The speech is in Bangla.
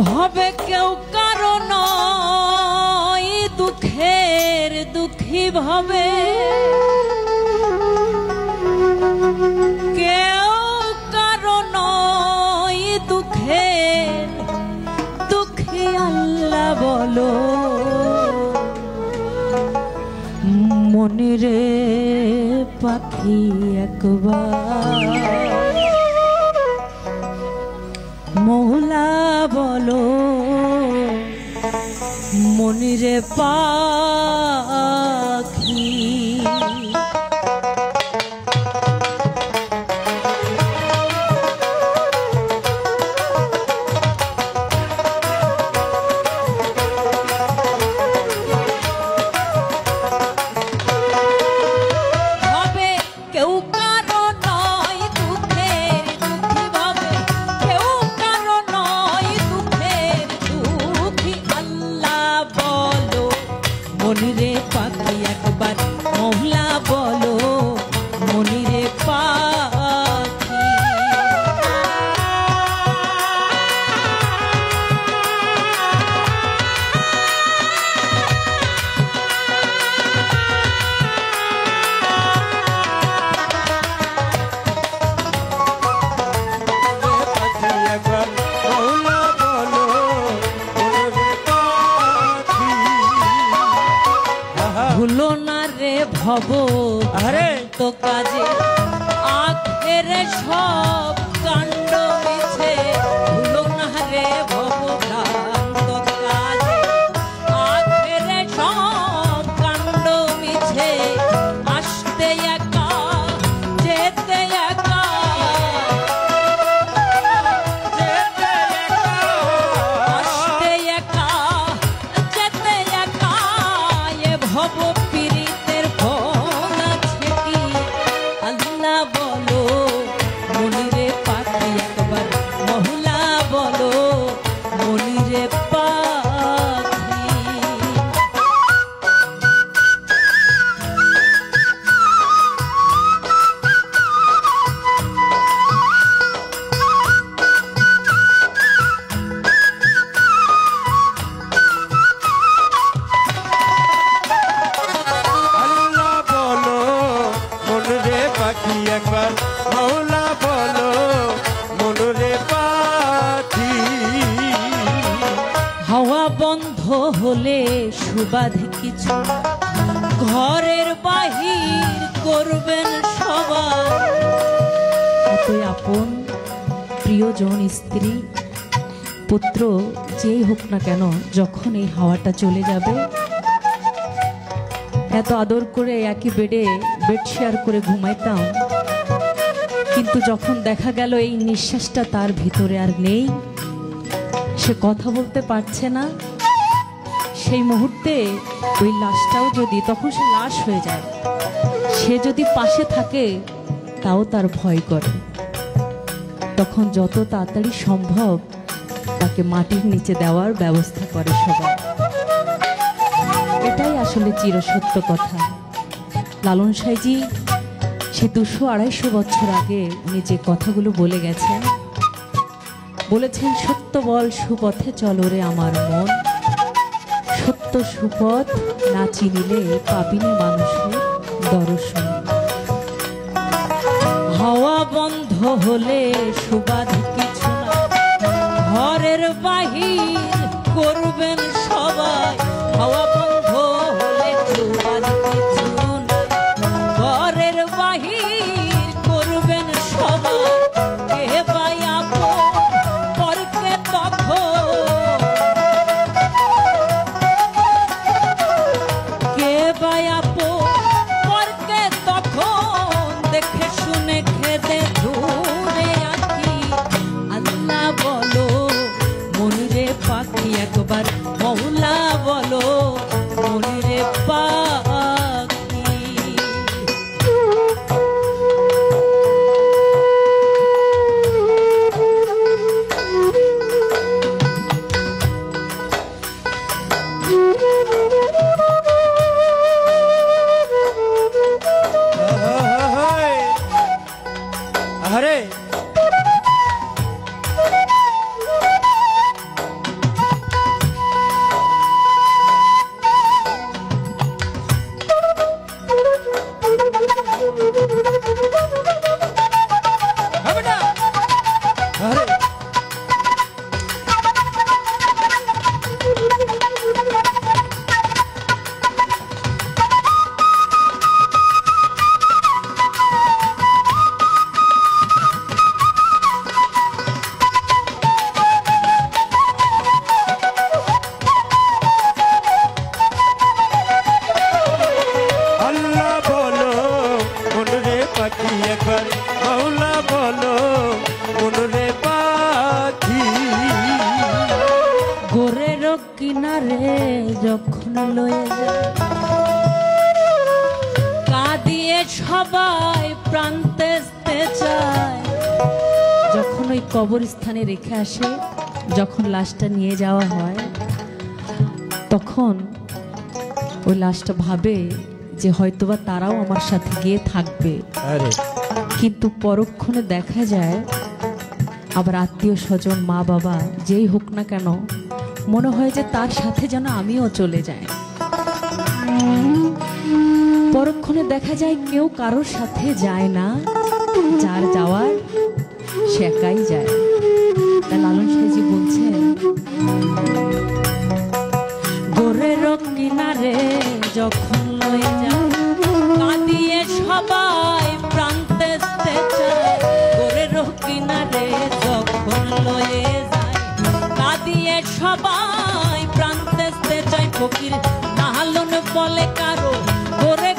ভাবে কেউ কারণ দুঃখের দুঃখী ভাবে, কেউ কারণ দুঃখের দুঃখী আল্লাহ বলো মনিরে পাখি একবার মৌলা বলো মনিরে পাখি। মনিরে পাখি একবার মৌলা বলো মনিরে পাখি। ভুলো না রে ভব তো কাজে আখের সব কাণ্ড মিছে, ভুলো না রে ভব তো কাজে আখের সব কাণ্ড মিছে, আসতে একা যেতে একা আসতে একা যেতে একা এ ভব পীড়িতের ফল আছে কি আল্লাহ বলো মনিরে পাখি একবার মহলা বলো মনিরে পাখি। একবার মৌলা বলো মনরে পাখি। হাওয়া বন্ধ হলে সুবাদ কিছু ঘরের বাহির করবেন সবাই, এতই আপন প্রিয়জন স্ত্রী পুত্র যেই হোক না কেন যখন এই হাওয়াটা চলে যাবে, এত আদর করে একই বেডে বেড শেয়ার করে ঘুমাইতাম, কিন্তু যখন দেখা গেল এই নিঃশ্বাসটা তার ভিতরে আর নেই, সে কথা বলতে পারছে না, সেই মুহূর্তে ওই লাশটাও যদি তখন সে লাশ হয়ে যায়, সে যদি পাশে থাকে তাও তার ভয় করে, তখন যত তাড়াতাড়ি সম্ভব তাকে মাটির নিচে দেওয়ার ব্যবস্থা করে সবাই। এটাই আসলে চিরসত্য কথা। লালন সাঁইজি সে 200-250 বছর আগে উনি যে কথাগুলো বলে গেছেন, বলেছেন সত্য বল সুপথে চলো রে আমার মন, সত্য সুপথ না চিনিলে পাবিনি মানুষের দর্শন। হাওয়া বন্ধ হলে সুবাদ কিছু না ঘরের বাহির করবেন সবাই, হাওয়া বন্ধ হলে সুবাদ কিছু না ঘরের বাহির করবেন সবাই, কে ভাই আপন পরকে তখন কে ভাই আপন পরকে তখন দেখে শুনে খেদে দূরে আঁকি কিনারে যখন লয়ে যায়, কাঁদিয়ে সবাই প্রান্তে চায়। যখন ওই কবরস্থানে রেখে আসে, যখন লাশটা নিয়ে যাওয়া হয়, তখন ওই লাশটা ভাবে যে হয়তোবা তারাও আমার সাথে গিয়ে থাকবে। কিন্তু পরক্ষণে দেখা যায় আবার আত্মীয় স্বজন, মা বাবা যেই হোক না কেন, মনে হয় যে তার সাথে যেন আমিও চলে যাই। পরক্ষণে দেখা যায় কেউ কারোর সাথে যায় না, যার যাওয়ার সে একাই যায়। তা লালন সাইজি বলছেন, গোরের কিনারে যখন লয়ে যায়, কাঁদিয়ে সবাই প্রান্তে চায়। গোরের কিনারে যখন লয়ে যায়, কাঁদিয়ে সবাই প্রান্তে চায়। ফকির লালন বলে কারো গোরে